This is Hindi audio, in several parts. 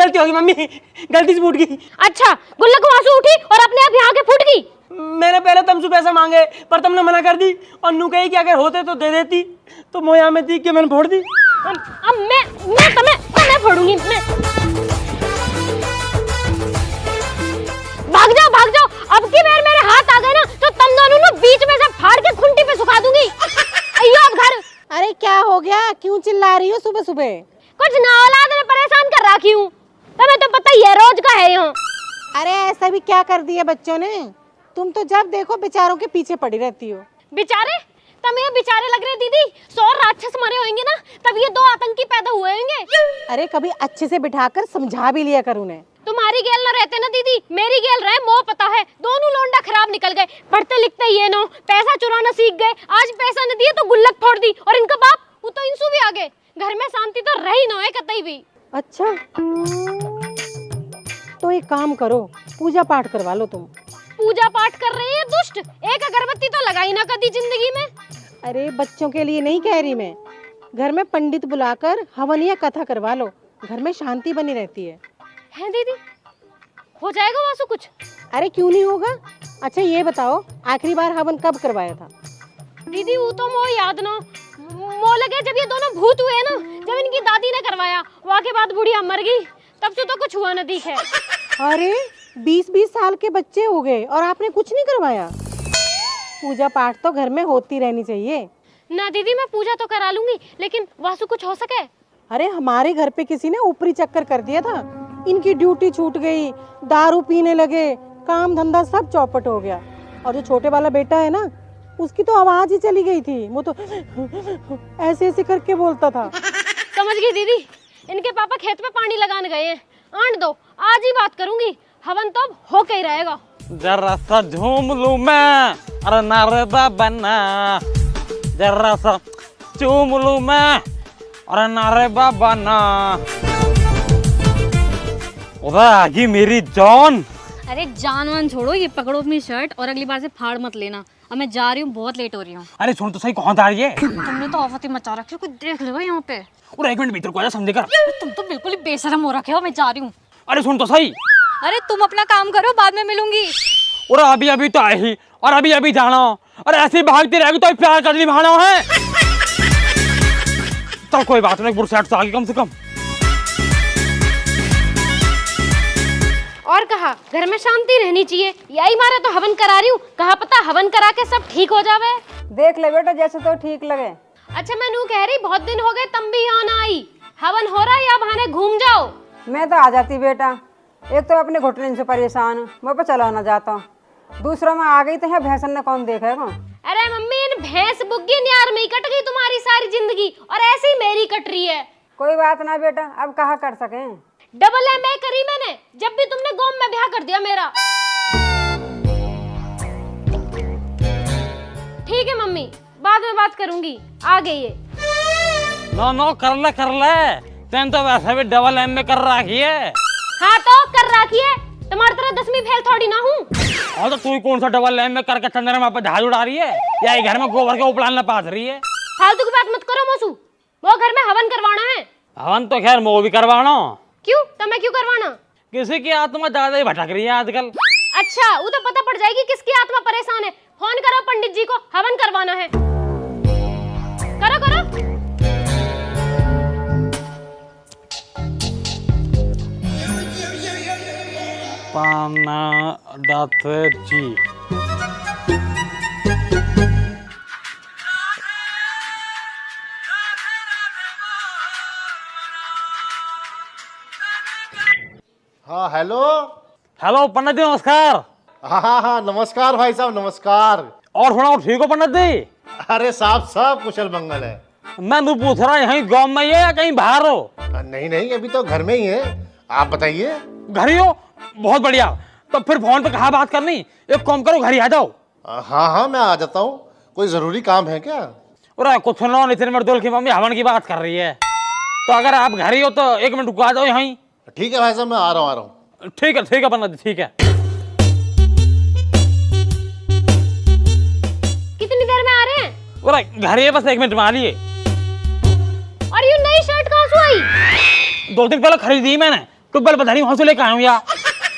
गलती होगी मम्मी, गलती से फूट गई। अच्छा, गुल्लक वहां से उठी और अपने आप यहाँ के फूट गई। मैंने पहले तुमसे पैसा मांगे पर तुमने मना कर दी और नू कही कि अगर होते तो दे देती, तो मोया में थी कि मैंने फोड़ दी। अब मैं तुम्हें फोड़ूंगी। मैं भाग जाओ। अब की बार मेरे हाथ आ गए ना तो तुम दोनों ना बीच में से फाड़ के खुंटी पे सुखा दूंगी। आइयो अब घर। अरे क्या हो गया, क्यों चिल्ला रही हो सुबह सुबह? कुछ ना औलाद ने परेशान कर रखी हूँ, तुम्हें तो पता ही है रोज का है यहाँ। अरे ऐसा भी क्या कर दिया बच्चों ने? तुम तो जब देखो बेचारों के पीछे पड़ी रहती हो। बेचारे? तुम ये बेचारे लग रहे दीदी, 100 राक्षस मरे होंगे ना तब ये 2 आतंकी पैदा हुए होंगे। अरे कभी अच्छे से बिठाकर समझा भी लिया कर उन्हें। तुम्हारी गेल न रहते ना दीदी, मेरी गेल रहे, मोह पता है। दोनों लोंडा खराब निकल गए, पढ़ते लिखते ये नो, पैसा चुराना सीख गए। आज पैसा न दिए तो गुल्लक फोड़ दी, और इनका बाप वो तो इंसू भी आ गए। घर में शांति तो रही न है कतई भी। अच्छा, तो एक काम करो, पूजा पाठ करवा लो तुम। पूजा पाठ कर रही है दुष्ट, एक अगरबत्ती तो लगाई ना कभी जिंदगी में। अरे बच्चों के लिए नहीं कह रही मैं, घर में पंडित बुलाकर हवन या कथा करवा लो, घर में शांति बनी रहती है दीदी? हो जाएगा वासु कुछ? अरे क्यों नहीं होगा। अच्छा ये बताओ, आखिरी बार हवन कब करवाया था? दीदी वो तो मोह याद ना, मोह लगे जब ये दोनों भूत हुए ना, जब इनकी दादी ने करवाया, वहाँ के बाद बुढ़िया मर गई, तब से तो कुछ हुआ न दिखे। अरे 20-20 साल के बच्चे हो गए और आपने कुछ नहीं करवाया? पूजा पाठ तो घर में होती रहनी चाहिए ना दीदी। मैं पूजा तो करा लूंगी, लेकिन वासु कुछ हो सके? अरे हमारे घर पे किसी ने ऊपरी चक्कर कर दिया था, इनकी ड्यूटी छूट गई, दारू पीने लगे, काम धंधा सब चौपट हो गया। और जो छोटे वाला बेटा है ना, उसकी तो आवाज ही चली गई थी, वो तो ऐसे ऐसे करके बोलता था। समझ गई दीदी, इनके पापा खेत में पानी लगाने गए हैं। आंट दो, आज ही बात करूंगी, हवन तो अब हो के ही रहेगा। जरा सा झूम लूं मैं, अरे नारदा बना, जरा सा चूम लूं मैं, अरे नारे बाबा ना। उधर आ गई मेरी जान। अरे जान वान छोड़ो, ये पकड़ो अपनी शर्ट और अगली बार से फाड़ मत लेना। अब मैं जा रही हूँ, बहुत लेट हो रही हूँ। अरे सुन तो सही, कौन जा रही है? तुमने तो आफत ही मचा रखी है, कोई देख लेगा यहाँ पे। और 1 मिनट भीतर को आजा, समझे कर। तुम तो बिल्कुल ही बेशरम हो रखे हो, मैं जा रही हूँ। अरे सुन तो सही। अरे तुम अपना काम करो, बाद में मिलूंगी। और अभी अभी तो आई ही, और अभी अभी जाना। अरे ऐसे भागती रहेगी तो प्यार कर ली भाना है। चल कोई बात नहीं, बुरसैट से आगे कम से कम। और कहा घर में शांति रहनी चाहिए, यही मारे तो हवन करा रही हूँ, कहा पता हवन करा के सब ठीक हो जावे। देख ले बेटा, जैसे तो ठीक लगे। अच्छा मैं नू कह रही, बहुत दिन हो गए तुम भी यहाँ ना आई, हवन हो रहा है या बहाने घूम जाओ। मैं तो आ जाती बेटा, एक तो अपने घुटने से परेशान हूँ, मैं पर चला ना जाता हूँ, दूसरा मैं आ गई तो यहाँ भैंसन ने कौन देखेगा। अरे मम्मी, इन भैंस बुग्गी न्यार में ही कट गई तुम्हारी सारी जिंदगी, और ऐसे ही मेरी कट रही है। कोई बात ना बेटा, अब कहाँ कर सके। डबल एम ए करी मैंने, जब भी तुमने गोम में ब्याह कर दिया मेरा। ठीक है मम्मी, बाद में बात करूंगी, आ गई है। नो कर ले, तेन तो वैसे भी डबल एम में कर रखी है। हाँ तो कर रखी है, तुम्हारी तरह 10वीं फेल थोड़ी ना हूँ। और तो तू कौन सा डबल एम में करके चंद्रमा पे जहाज उड़ा रही है, या ये घर में गोबर के उपलान पास रही है? फालतू की बात मत करो मौसू, वो घर में हवन करवाना है। हवन तो खैर वो भी करवाना। क्यों? तुम्हें क्यों करवाना? किसी की आत्मा ज्यादा ही भटक रही है आजकल। अच्छा, वो तो पता पड़ जाएगी किसकी आत्मा परेशान है। फोन करो पंडित जी को, हवन करवाना है। करो करो। जी हाँ हेलो। हेलो पंडित जी, नमस्कार। हाँ नमस्कार भाई साहब, नमस्कार। और सुनाओ, ठीक हो पंडित जी? अरे साहब सब कुशल मंगल है। मैं तो पूछ रहा यहीं गांव में ही है या कहीं बाहर हो? नहीं अभी तो घर में ही है, आप बताइए। घर ही हो? बहुत बढ़िया, तो फिर फोन पे कहाँ बात करनी, एक काम करो घर ही आ जाओ। हाँ मैं आ जाता हूँ, कोई जरूरी काम है क्या? अरे कुछ सुनो, नितिन मर्दुल की मम्मी हवन की बात कर रही है, तो अगर आप घर ही हो तो 1 मिनट रुको, आ जाओ यहीं। ठीक है भाई साहब, मैं आ रहा हूँ। ठीक है पंडित जी, ठीक है। कितनी देर में आ रहे हैं? अरे घर ही है, बस 1 मिनट में आ लिए। और ये नई शर्ट कहाँ से आई? 2 दिन पहले खरीदी मैंने, ट्यूबवेल पर धरी वहां से लेकर आया हूँ यार।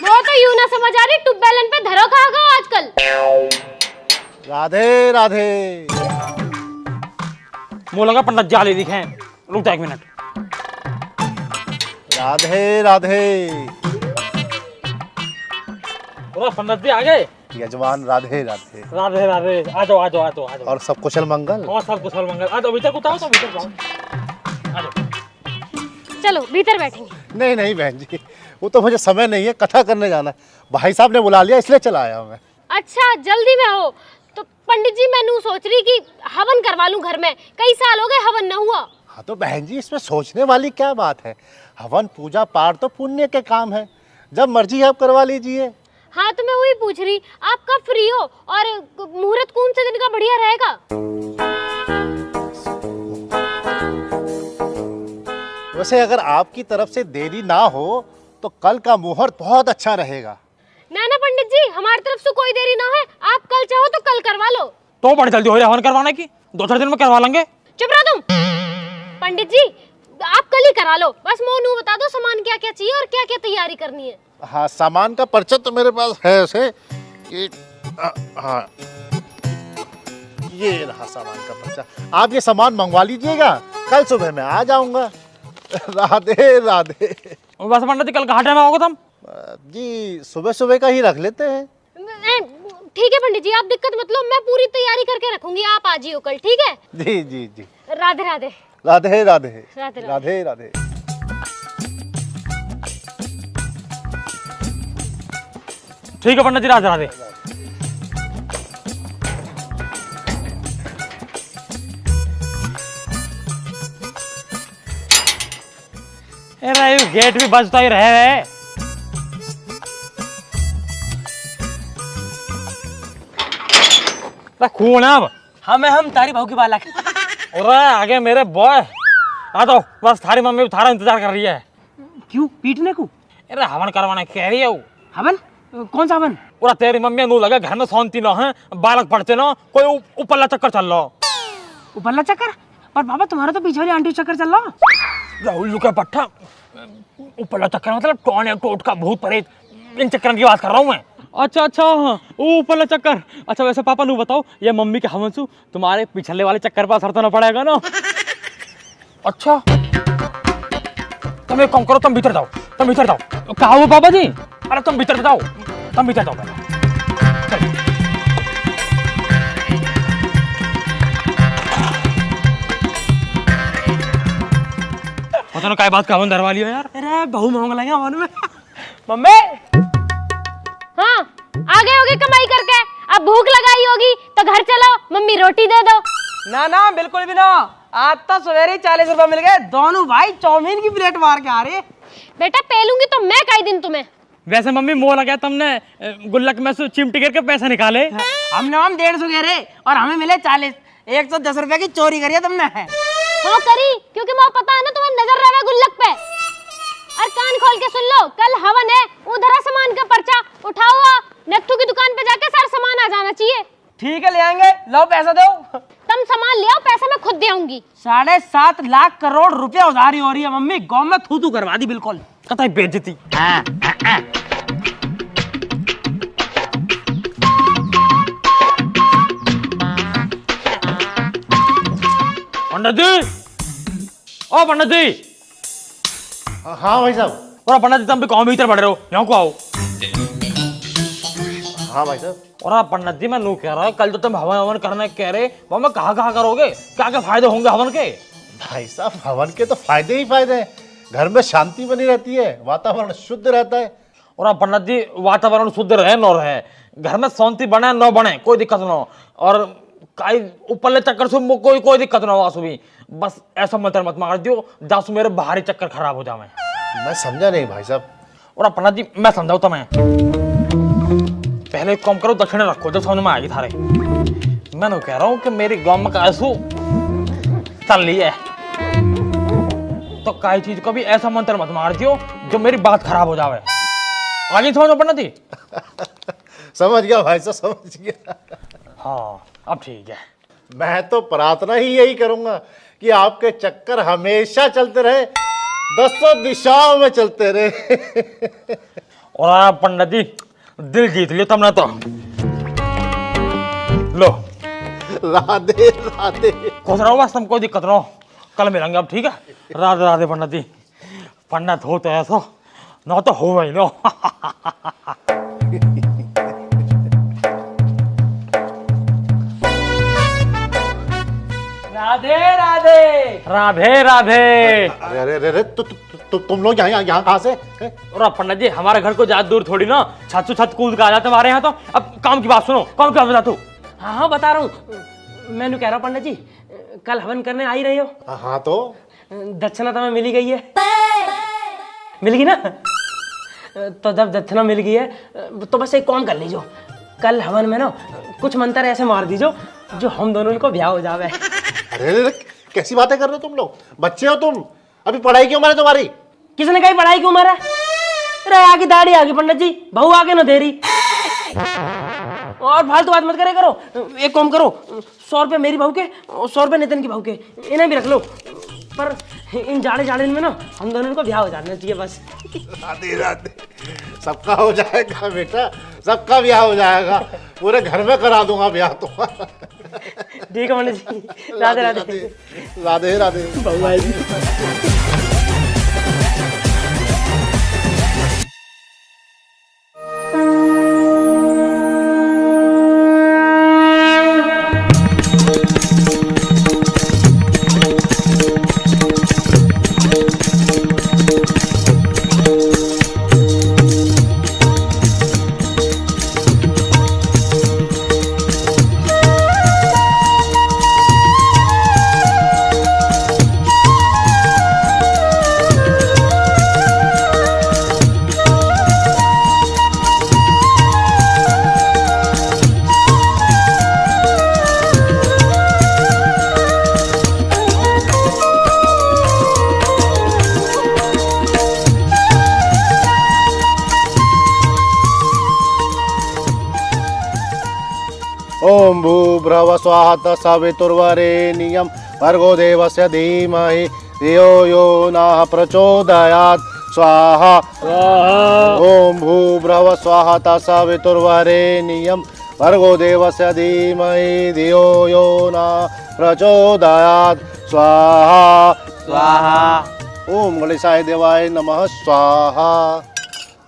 वो तो यूं ना समझ आ रही ट्यूबवेल पे धरो कहाँ गो आजकल। राधे राधे। मुँह लगा पंडित जाले दिखे। रुक जा 1 मिनट। राधे राधे। पंडित जी आ गए। यजमान राधे राधे। राधे राधे। आ जाओ आ जाओ आ जाओ आ जाओ। और सब कुशल मंगल? और सब कुशल मंगल। आ जाओ भीतर उतारो तो भीतर जाओ। आ जाओ। चलो भीतर बैठेंगे। नहीं नहीं बहन जी, वो तो मुझे समय नहीं है, कथा करने जाना है। भाई साहब ने बुला लिया इसलिए चला आया हूँ मैं। अच्छा जल्दी में हो तो पंडित जी मैं नू सोच रही कि हवन करवा लूं घर में, कई साल हो गए हवन न हुआ। हाँ तो बहन जी इसमें सोचने वाली क्या बात है? हवन पूजा पाठ तो पुण्य के काम है, जब मर्जी आप करवा लीजिए। हाँ तो मैं वही पूछ रही आप कब फ्री हो और मुहूर्त कौन से दिन का बढ़िया रहेगा? वैसे अगर आपकी तरफ से देरी ना हो तो कल का मुहूर्त बहुत अच्छा रहेगा। ना पंडित जी हमारी तरफ से कोई देरी ना है, आप कल चाहो तो कल करवा लो। तो बड़ी जल्दी हो रही है हवन करवाने की, 2-4 दिन में करवा लेंगे। चुप रहो तुम। पंडित जी आप कल ही करा लो, बस मोनू बता दो सामान क्या क्या चाहिए और क्या क्या तैयारी करनी है। हाँ सामान का पर्चा तो मेरे पास है उसे। ये हाँ ये रहा सामान का पर्चा, आप ये सामान मंगवा लीजिएगा, कल सुबह मैं आ जाऊंगा। राधे राधे। बस पंडित जी कल कहाँ टाइम आओगे तुम? जी सुबह सुबह का ही रख लेते हैं। ठीक है पंडित जी आप दिक्कत मत लो, मैं पूरी तैयारी करके रखूंगी, आप आ जियो कल। ठीक है जी जी जी। राधे राधे। राधे राधे। राधे राधे राधे। ठीक है पंडित जी, राधे राधे। अरे ये गेट भी बजता ही रहे। खून है अब। हम तारी भाव की बालक। और आगे मेरे बॉय आ जाओ, बस थारी मम्मी थारा इंतजार कर रही है। क्यों पीटने को? अरे हवन करवाने कह रही है वो। हवन? कौन सा हवन? पूरा तेरी मम्मी नू लगा घर में शांति ना है, बालक पढ़ते ना, कोई ऊपरला चक्कर चल रहा। ऊपरला चक्कर? पर बाबा तुम्हारा तो पीछे वाली आंटी चक्कर चल रहा। राहुल का पट्टा। ऊपरला चक्कर मतलब टोने टोट का भूत प्रेत, इन चक्कर की बात कर रहा हूँ मैं। अच्छा अच्छा हाँ ऊपरला चक्कर। अच्छा वैसे पापा नू बताओ, ये मम्मी के हवन सु तुम्हारे पिछले वाले चक्कर पर असर तो ना पड़ेगा ना? अच्छा तुम एक काम करो, तुम भीतर जाओ, तुम भीतर जाओ। कहा वो पापा जी? अरे तुम भीतर जाओ, तुम भीतर जाओ पहले। पता ना क्या बात का हवन धरवा लिया यार। अरे बहु मांग लगे हवन में। मम्मी हाँ आ गए होगे कमाई करके, अब भूख लगाई होगी तो घर चलो, मम्मी रोटी दे दो। ना ना बिल्कुल भी ना, आज तो सवेरे 40 रुपए मिल गए, दोनों भाई चाउमीन की प्लेट मार के आ रहे। बेटा पेलूंगी तो मैं कई दिन तुम्हें। वैसे मम्मी मोह लगा तुमने गुल्लक में से चिमटी करके पैसे निकाले। हमने हम 150 कह रहे और हमें मिले 40। 110 रुपए की चोरी करी है तुमने। हाँ करी, क्योंकि मुझे पता है ना तुम्हें नजर रहा है गुल्लक पे। और कान खोल के सुन लो, कल हवन है, उधर सामान का पर्चा उठाओ, नत्थू की दुकान पे जाके सारा सामान आ जाना चाहिए। ठीक है ले आएंगे, लो पैसा दो। तुम सामान ले आओ, पैसा मैं खुद दे आऊंगी। 7.5 लाख करोड़ रुपया उधारी हो रही है मम्मी, गाँव में थू थू करवा दी बिल्कुल। कतई बेइज्जती। पंडित जी, ओ पंडित जी। हाँ भाई साहब। और पंडित जी तुम भी कौन भीतर बढ़ रहे हो, यहाँ को आओ। हाँ भाई साहब। और पंडित जी मैं नू कह रहा, कल तो तुम हवन हवन करने कह रहे, वो मैं कहाँ कहाँ करोगे, क्या क्या फायदे होंगे हवन के? भाई साहब हवन के तो फायदे ही फायदे हैं, घर में शांति बनी रहती है, वातावरण शुद्ध रहता है। और पंडित जी वातावरण शुद्ध रहे न रहे, घर में शांति बने न बने कोई दिक्कत न हो, और काई ऊपरले चक्कर से कोई दिक्कत ना हो आंसू भी। बस ऐसा मंत्र मत मार दियो जासु मेरे बाहरी चक्कर खराब हो जावे। मैं समझा नहीं भाई साहब। और पंडित जी मैं समझाऊँ तुम्हें, पहले एक काम करो, दक्षिण रखो जो समझ में आएगी थारे। मैं कह रहा हूँ कि मेरी गाँव में आंसू चल रही है, तो काई चीज को भी ऐसा मंत्र मत मार दियो जो मेरी बात खराब हो जावे। आगे समझो पंडित जी? समझ गया भाई साहब, समझ गया। हाँ अब ठीक है। मैं तो प्रार्थना ही यही करूंगा कि आपके चक्कर हमेशा चलते रहे, दसों दिशाओं में चलते रहे। और आप पंडित जी दिल जीत लियो तुमने तो। लो राधे राधे। खुश रहो बस, तुम कोई दिक्कत ना हो, कल मिलेंगे अब, ठीक है? राधे राधे पंडित जी। पंडित हो तो ऐसा ना तो हो वही नो। राधे राधे। राधे राधे। अरे अरे अरे तुम लोग यहाँ कहाँ से? और पंडित जी हमारे घर को ज्यादा दूर थोड़ी ना, छत से छत कूद के आ जाते हमारे यहाँ तो। अब काम की बात सुनो, काम की बात बता तू। हाँ हाँ बता रहा हूँ। मैंने कह रहा हूँ पंडित जी, कल हवन करने आ ही रही हो? हाँ तो दक्षिणा तुम्हें मिली गई है? मिल गई ना? तो जब दक्षिणा मिल गई है तो बस एक काम कर लीजिए, कल हवन में ना कुछ मंत्र ऐसे मार दीजिए जो हम दोनों को ब्याह हो जावे। अरे अरे कैसी बातें कर रहे हो तुम लोग? बच्चे हो तुम, अभी पढ़ाई की उम्र है तुम्हारी। किसने कही पढ़ाई की उम्र है? अरे आगे दाढ़ी आगे पंडित जी, बहू आगे ना दे रही। और फालतू बात मत करे करो। एक काम करो, 100 रुपये मेरी बहू के और 100 रुपये नितिन की बहू के, इन्हें भी रख लो। पर इन जाड़े में ना हम दोनों को ब्याह हो जाना चाहिए बस। राधे राधे। सबका हो जाएगा बेटा, सबका ब्याह हो जाएगा, पूरे घर में करा दूंगा ब्याह तो। ठीक है पंडित जी, राधे राधे। राधे राधे। बहू आएगी। ओम भूर्भुवः स्वः तत्सवितुर्वरेण्यं भर्गो देवस्य धीमहि धियो यो नः प्रचोदयात् स्वाहा। ओम भूर्भुवः स्वः तत्सवितुर्वरेण्यं भर्गो देवस्य धीमहि धियो यो नः प्रचोदयात् स्वाहा स्वाहा। ओम गणेशाय देवाय नमः स्वाहा।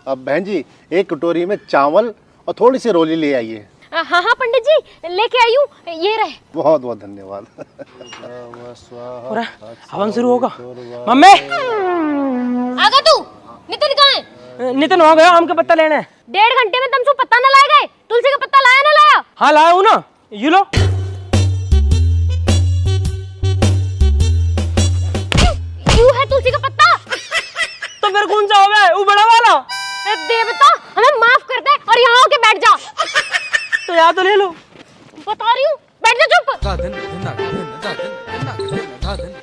अब बहन जी एक कटोरी में चावल और थोड़ी सी रोली ले आइए। हाँ हाँ पंडित जी लेके आई हूँ, ये रहे। बहुत बहुत धन्यवाद। और हवन शुरू होगा। मम्मी आगा तू, नितिन कहाँ है? नितिन हो गया, आम का पत्ता लेना है। 1.5 घंटे में तुमसे पत्ता न लाए गए? तुलसी का पत्ता लाया ना लाया? हाँ लाया हूँ ना, ये लो। क्यों है तुलसी का पत्ता? तो फिर कौन सा होगा? वो बड़ा वाला। देवता हमें माफ कर दे और यहाँ आके बैठ जा। तो यहाँ तो ले लो। बता रही हूँ, बैठ जा चुप।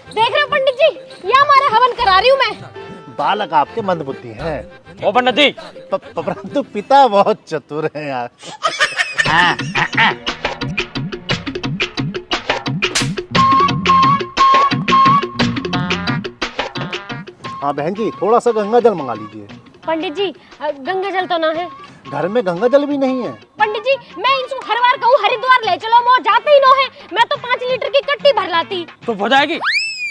देख रहे हो पंडित जी, ये हमारा हवन करा रही हूँ मैं। बालक आपके मंदबुद्धि हैं। ओ पंडित जी परंतु पिता बहुत चतुर हैं यार। हाँ बहन जी थोड़ा सा गंगा जल मंगा लीजिए। पंडित जी गंगा जल तो ना है। घर में गंगा जल भी नहीं है। पंडित जी मैं इनको हर बार कहूँ हरिद्वार ले चलो, वो जाते ही नो है। मैं तो 5 लीटर की कट्टी भर लाती। तो हो जाएगी।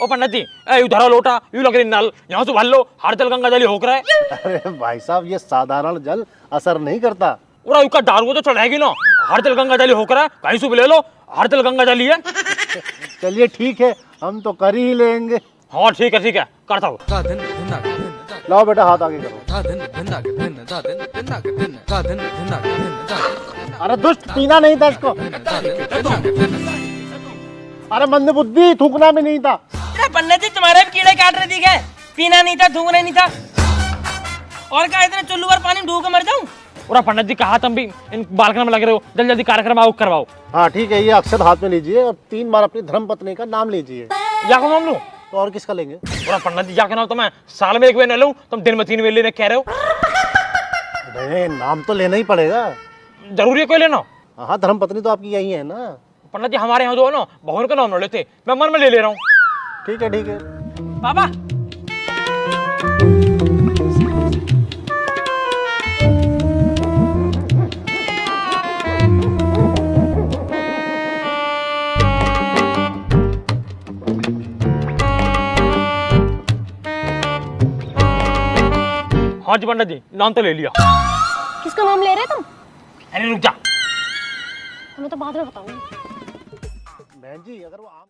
ओ पंडित जी उधर लोटा यू लग रही नल, यहाँ से भर लो, हर जल गंगा जल ही होकर है। अरे भाई साहब ये साधारण जल असर नहीं करता। और उसका दारू तो चढ़ाएगी ना, हर जल गंगा जल ही होकर है, कहीं से भी ले लो, हर जल गंगा जल ही है। चलिए ठीक है, हम तो कर ही लेंगे। हाँ ठीक है करता हूँ। लाओ बेटा हाथ आगे करो। अरे दुष्ट पीना नहीं था इसको। अरे मंदबुद्धि थूकना भी नहीं था। अरे पंडित जी तुम्हारे भी कीड़े काट रहे थे, पीना नहीं था, थूकना नहीं था। और क्या इतने चुल्लू पर पानी डूब के मर जाऊं? और पंडित जी कहा तुम भी इन बालकन में लग रहे हो, जल्दी जल्दी कार्यक्रम आओ करवाओ। हाँ ठीक है, ये अक्षत हाथ में लीजिए और 3 बार अपनी धर्मपत्नी का नाम लीजिए। या को नाम लूं? तो और किसका लेंगे? और पंडित जी जाके ना तो मैं साल में 1 बार न लूं, तुम दिन में 3 बार लेने कह रहे हो। नहीं नाम तो लेना ही पड़ेगा। जरूरी है कोई लेना? हाँ धर्मपत्नी तो आपकी यही है ना। पंडित जी हमारे यहाँ जो है ना बहन का नाम न लेते, मैं मन में ले रहा हूँ। ठीक है पापा हाँ जी पंडित जी, नाम तो ले लिया। किसका नाम ले रहे तुम? अरे रुक जा। मैं तो बाद में बताऊंगी। बहन जी अगर वो आम